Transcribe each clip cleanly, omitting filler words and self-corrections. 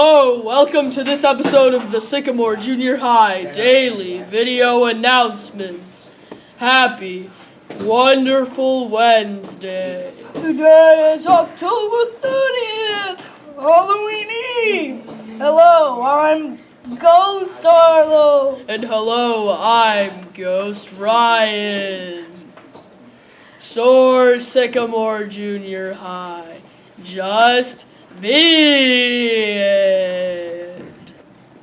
Hello, welcome to this episode of the Sycamore Junior High Daily Video Announcements. Happy, wonderful Wednesday. Today is October 30th, Halloween Eve. Hello, I'm Ghost Arlo. And hello, I'm Ghost Ryan. Soar Sycamore Junior High. Just be it.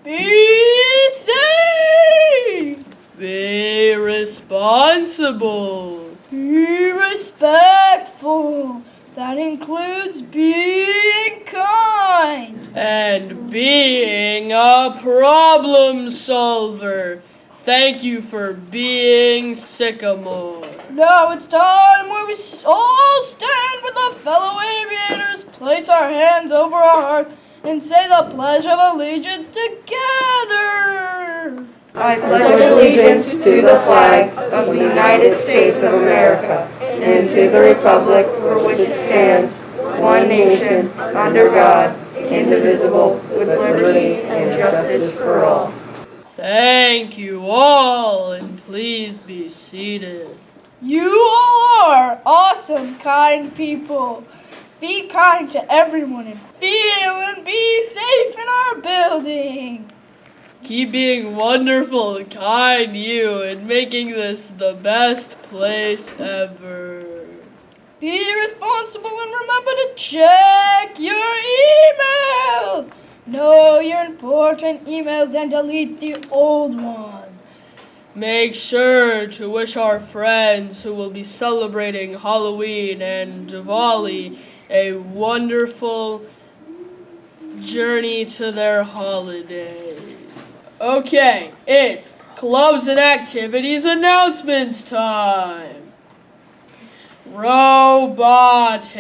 Be safe. Be responsible. Be respectful. That includes being kind. And being a problem solver. Thank you for being Sycamore. Now it's time where we all stand with our fellow aviators, place our hands over our hearts, and say the Pledge of Allegiance together. I pledge allegiance to the flag of the United States of America and to the republic for which it stands, one nation, under God, indivisible, with liberty and justice for all. Thank you all, and please be seated. You all are awesome, kind people. Be kind to everyone and feel and be safe in our building. Keep being wonderful, kind you, and making this the best place ever. Be responsible and remember to check your emails. Know your important emails and delete the old ones. Make sure to wish our friends who will be celebrating Halloween and Diwali a wonderful journey to their holidays. Okay, it's clubs and activities announcements time. Robotics.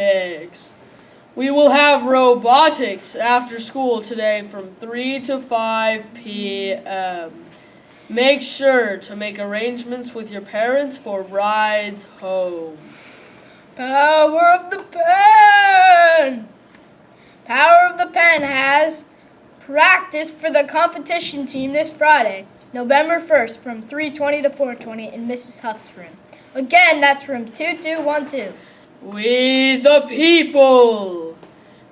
We will have robotics after school today from 3 to 5 p.m. Make sure to make arrangements with your parents for rides home. Power of the Pen! Power of the Pen has practice for the competition team this Friday, November 1st from 3:20 to 4:20 in Mrs. Huff's room. Again, that's room 2212. We the People!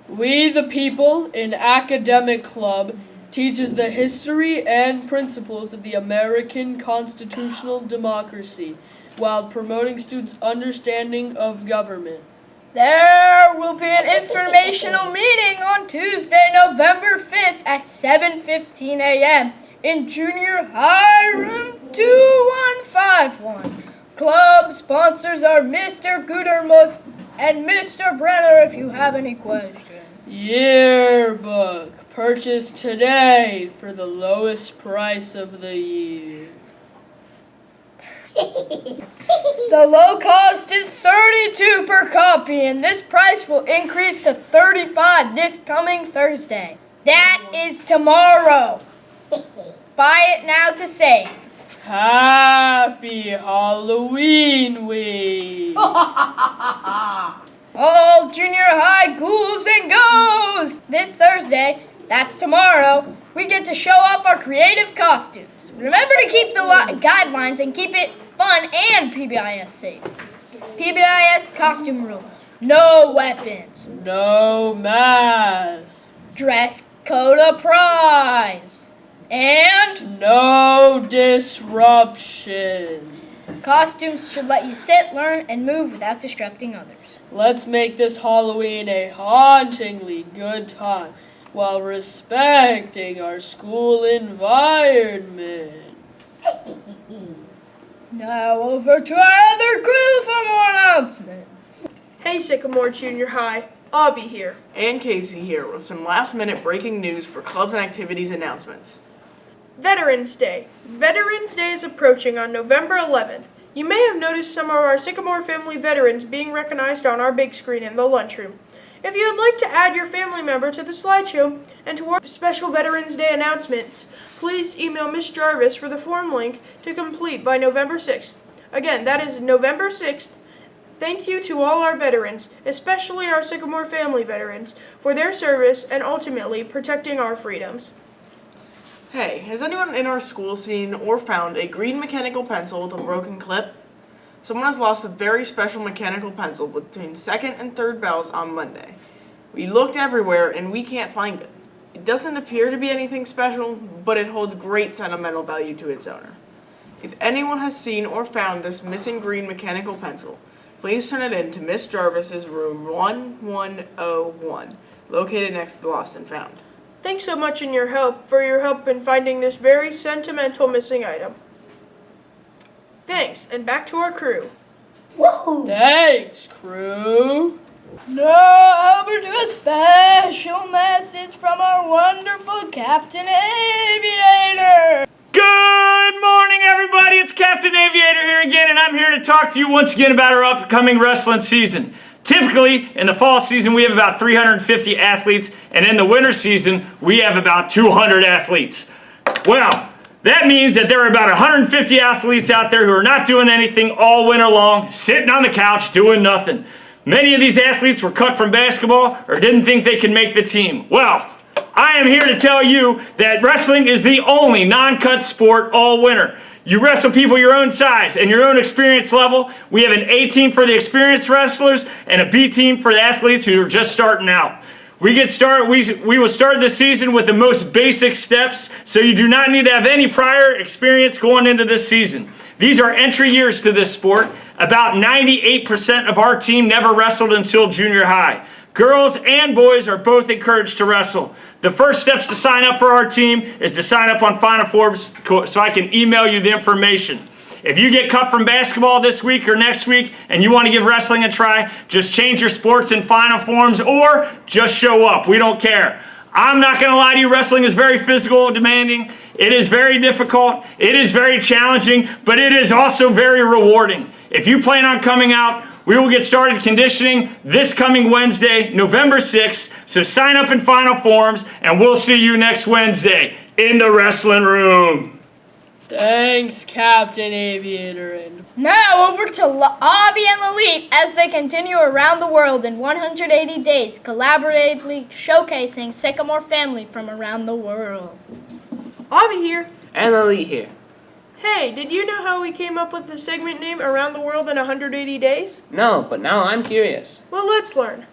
We the People, an academic club, teaches the history and principles of the American constitutional democracy while promoting students' understanding of government. There will be an informational meeting on Tuesday, November 5th at 7:15 a.m. in Junior High Room 2151. Club sponsors are Mr. Gutermuth and Mr. Brenner if you have any questions. Yearbook. Purchase today for the lowest price of the year. The low cost is $32 per copy, and this price will increase to $35 this coming Thursday. That is tomorrow. Buy it now to save. Happy Halloween week! All junior high ghouls and ghosts! This Thursday, that's tomorrow, we get to show off our creative costumes. Remember to keep the guidelines and keep it fun and PBIS safe. PBIS costume rule: no weapons. No masks. Dress code applies. And no disruption. Costumes should let you sit, learn, and move without disrupting others. Let's make this Halloween a hauntingly good time while respecting our school environment. Now over to our other crew for more announcements. Hey Sycamore Junior High, Avi here. And Casey here with some last-minute breaking news for clubs and activities announcements. Veterans Day. Veterans Day is approaching on November 11th. You may have noticed some of our Sycamore family veterans being recognized on our big screen in the lunchroom. If you would like to add your family member to the slideshow and to our special Veterans Day announcements, please email Ms. Jarvis for the form link to complete by November 6th. Again, that is November 6th Thank you to all our veterans, especially our Sycamore family veterans, for their service and ultimately protecting our freedoms. Hey, has anyone in our school seen or found a green mechanical pencil with a broken clip? Someone has lost a very special mechanical pencil between second and third bells on Monday. We looked everywhere and we can't find it. It doesn't appear to be anything special, but it holds great sentimental value to its owner. If anyone has seen or found this missing green mechanical pencil, please turn it in to Miss Jarvis's room 1101, located next to the Lost and Found. Thanks so much for your help in finding this very sentimental missing item. Thanks, and back to our crew. Thanks, crew. Now over to a special message from our wonderful Captain Aviator. Good morning, everybody. It's Captain Aviator here again, and I'm here to talk to you once again about our upcoming wrestling season. Typically, in the fall season, we have about 350 athletes, and in the winter season, we have about 200 athletes. Well, that means that there are about 150 athletes out there who are not doing anything all winter long, sitting on the couch doing nothing. Many of these athletes were cut from basketball or didn't think they could make the team. Well, I am here to tell you that wrestling is the only non-cut sport all winter. You wrestle people your own size and your own experience level. We have an A team for the experienced wrestlers and a B team for the athletes who are just starting out. We will start the season with the most basic steps, so you do not need to have any prior experience going into this season. These are entry years to this sport. About 98% of our team never wrestled until junior high. Girls and boys are both encouraged to wrestle. The first steps to sign up for our team is to sign up on Final Forms so I can email you the information. If you get cut from basketball this week or next week and you want to give wrestling a try, just change your sports in Final Forms or just show up. We don't care. I'm not going to lie to you, wrestling is very physical, demanding. It is very difficult. It is very challenging, but it is also very rewarding. If you plan on coming out, we will get started conditioning this coming Wednesday, November 6th. So sign up in Final Forms, and we'll see you next Wednesday in the wrestling room. Thanks, Captain Aviator. And Now over to Avi and Lalit as they continue around the world in 180 days, collaboratively showcasing Sycamore family from around the world. Avi here. And Elite here. Hey, did you know how we came up with the segment name Around the World in 180 Days? No, but now I'm curious. Well, let's learn.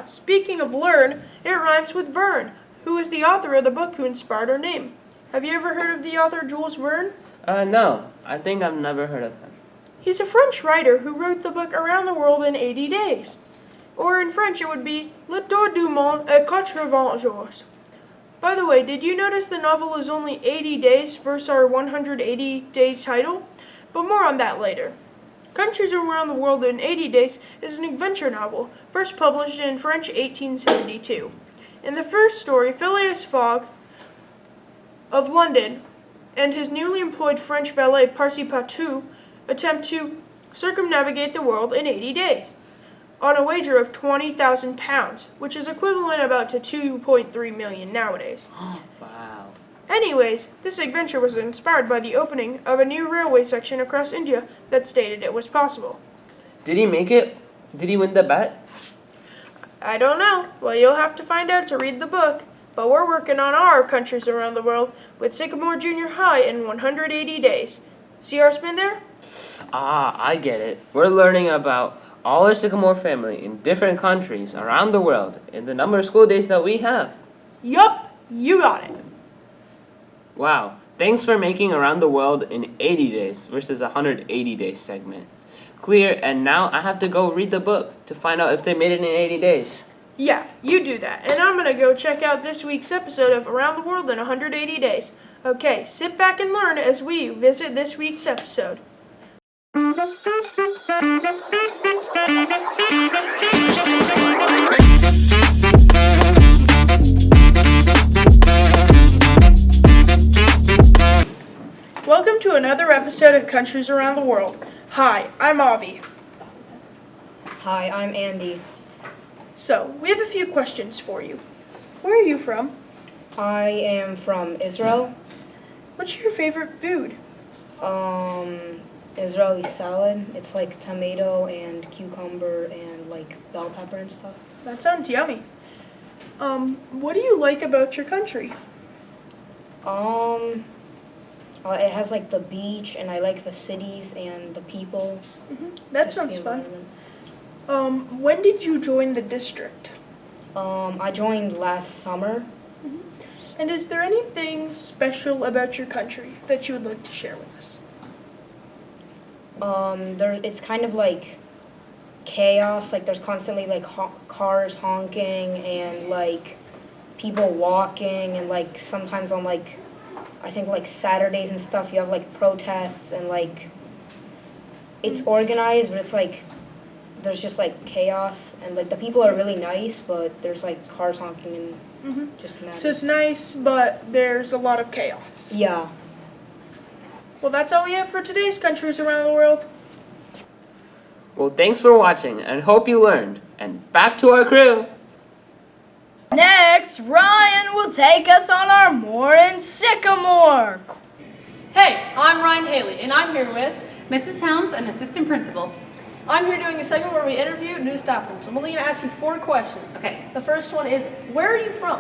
Speaking of learn, it rhymes with Verne, who is the author of the book who inspired our name. Have you ever heard of the author Jules Verne? No, I think I've never heard of him. He's a French writer who wrote the book Around the World in 80 Days. Or in French it would be Le Tour du Monde en 80 jours. By the way, did you notice the novel is only 80 days versus our 180 days title? But more on that later. Countries Around the World in 80 Days is an adventure novel, first published in French 1872. In the first story, Phileas Fogg of London and his newly employed French valet Passepartout attempt to circumnavigate the world in 80 days on a wager of £20,000, which is equivalent about to 2.3 million nowadays. Wow. Anyways, this adventure was inspired by the opening of a new railway section across India that stated it was possible. Did he make it? Did he win the bet? I don't know. Well, you'll have to find out to read the book. But we're working on our countries around the world with Sycamore Junior High in 180 days. See our spin there? Ah, I get it. We're learning about all our Sycamore family in different countries around the world in the number of school days that we have. Yup, you got it. Wow. Thanks for making Around the World in 80 days versus a 180 days segment. Clear, and now I have to go read the book to find out if they made it in 80 days. Yeah, you do that. And I'm going to go check out this week's episode of Around the World in 180 Days. Okay, sit back and learn as we visit this week's episode. Welcome to another episode of Countries Around the World. Hi, I'm Avi. Hi, I'm Andy. So, we have a few questions for you. Where are you from? I am from Israel. What's your favorite food? Israeli salad. It's like tomato and cucumber and like bell pepper and stuff. That sounds yummy. What do you like about your country? It has like the beach, and I like the cities and the people. That Just sounds the fun. environment. When did you join the district? I joined last summer. And is there anything special about your country that you would like to share with us? It's kind of like chaos. Like there's constantly like cars honking and like people walking, and like sometimes on like I think like Saturdays and stuff you have like protests, and like it's organized, but it's like there's just like chaos, and like the people are really nice, but there's like cars honking and just mad. So it's nice, but there's a lot of chaos. Yeah. Well, that's all we have for today's Countries Around the World. Well, thanks for watching and hope you learned. And back to our crew. Next, Ryan will take us on our Morning Sycamore. Hey, I'm Ryan Haley, and I'm here with Mrs. Helms, an assistant principal. I'm here doing a segment where we interview new staff members. I'm only going to ask you 4 questions. Okay. The first one is, where are you from?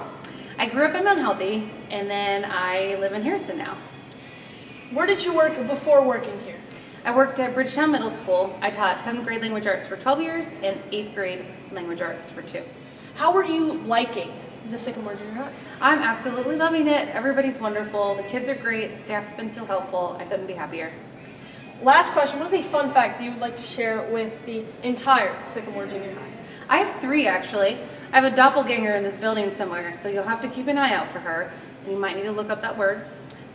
I grew up in Mount Healthy, and then I live in Harrison now. Where did you work before working here? I worked at Bridgetown Middle School. I taught 7th grade language arts for 12 years and 8th grade language arts for 2. How are you liking the Sycamore Junior High? I'm absolutely loving it. Everybody's wonderful. The kids are great. The staff's been so helpful. I couldn't be happier. Last question, what is a fun fact that you would like to share with the entire Sycamore Junior High? I have 3, actually. I have a doppelganger in this building somewhere, so you'll have to keep an eye out for her. And you might need to look up that word.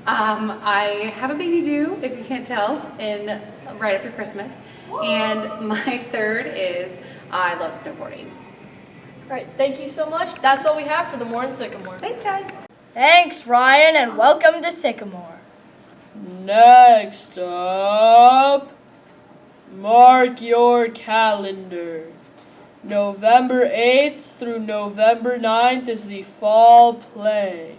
I have a baby due, if you can't tell, right after Christmas. And my 3rd is I love snowboarding. All right, thank you so much. That's all we have for the Morning Sycamore. Thanks, guys. Thanks, Ryan, and welcome to Sycamore. Next up, mark your calendars. November 8th through November 9th is the fall play.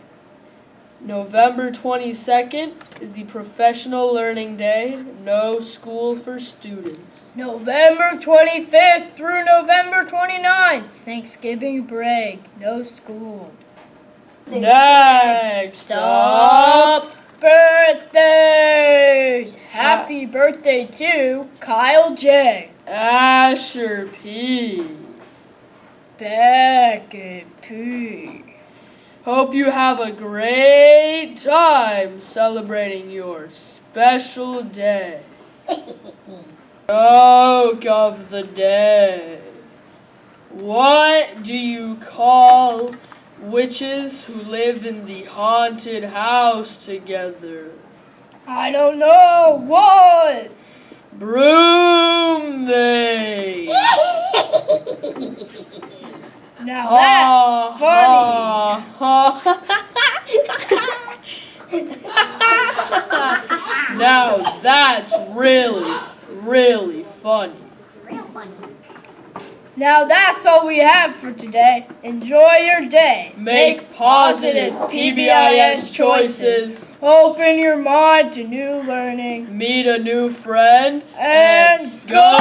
November 22nd is the professional learning day, no school for students. November 25th through November 29th, Thanksgiving break, no school. Next up, Birthdays! Happy birthday to Kyle J. Asher P. Beckett P. Hope you have a great time celebrating your special day. Joke of the day. What do you call witches who live in the haunted house together? I don't know. What? Broommaid. Now that's funny. Now that's really funny. Now that's all we have for today. Enjoy your day. Make positive PBIS choices. Open your mind to new learning. Meet a new friend. And go!